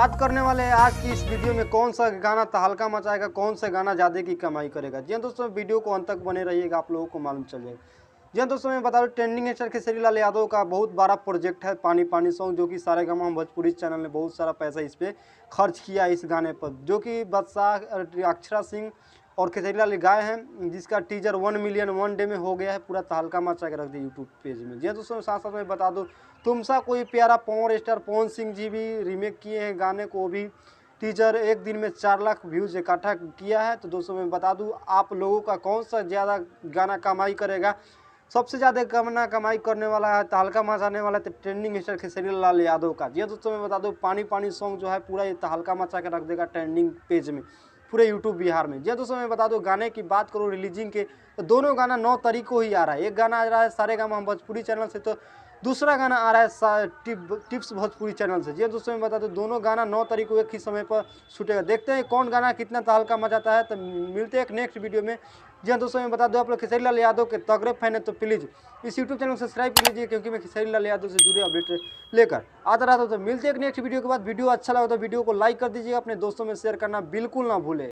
बात करने वाले हैं आज की इस वीडियो में कौन सा गाना तहलका मचाएगा, कौन सा गाना ज़्यादा की कमाई करेगा। जी हाँ दोस्तों, वीडियो को अंत तक बने रहिएगा, आप लोगों को मालूम चल जाएगा। जी हाँ दोस्तों, मैं बता दूं ट्रेंडिंग स्टार खेसारी लाल यादव का बहुत बड़ा प्रोजेक्ट है पानी पानी सॉन्ग, जो कि सारेगामा भोजपुरी चैनल ने बहुत सारा पैसा इस पर खर्च किया इस गाने पर, जो कि बादशाह अक्षरा सिंह और खेसारी लाल गाए हैं, जिसका टीजर 1 मिलियन 1 डे में हो गया है। पूरा तहलका मचा के रख दिया यूट्यूब पेज में। जी हाँ दोस्तों, साथ साथ मैं बता दूं तुमसा कोई प्यारा पावर स्टार पवन सिंह जी भी रीमेक किए हैं गाने को, भी टीजर एक दिन में 4 लाख व्यूज इकट्ठा किया है। तो दोस्तों मैं बता दूं आप लोगों का कौन सा ज़्यादा गाना कमाई करेगा। सबसे ज़्यादा गाना कमाई करने वाला है, तहलका मचाने वाला है ट्रेंडिंग स्टार खेसारी लाल यादव का। जी दोस्तों मैं बता दूं पानी पानी सॉन्ग जो है पूरा ये तहलका मचा के रख देगा ट्रेंडिंग पेज में पूरे यूट्यूब बिहार में। जी दोस्तों मैं बता दूं गाने की बात करूँ रिलीजिंग के, तो दोनों गाना 9 तारीख को ही आ रहा है। एक गाना आ रहा है सारेगामा भोजपुरी चैनल से, तो दूसरा गाना आ रहा है टिप्स भोजपुरी चैनल से। जी दोस्तों मैं बता दूं दोनों गाना 9 तारीख को एक ही समय पर शूटेगा। देखते हैं कौन गाना कितना तहलका मचाता है। तो मिलते हैं एक नेक्स्ट वीडियो में। जी हाँ दोस्तों मैं बता दूं आप लोग खेसारी लाल यादव के तगड़े फैन है तो प्लीज़ इस यूट्यूब चैनल को सब्सक्राइब कर लीजिए, क्योंकि मैं खेसारी लाल यादव से जुड़े अपडेट लेकर आता रहता हूँ। तो मिलते हैं एक नेक्स्ट वीडियो के बाद। वीडियो अच्छा लगा तो वीडियो को लाइक कर दीजिएगा, अपने दोस्तों में शेयर करना बिल्कुल ना भूलें।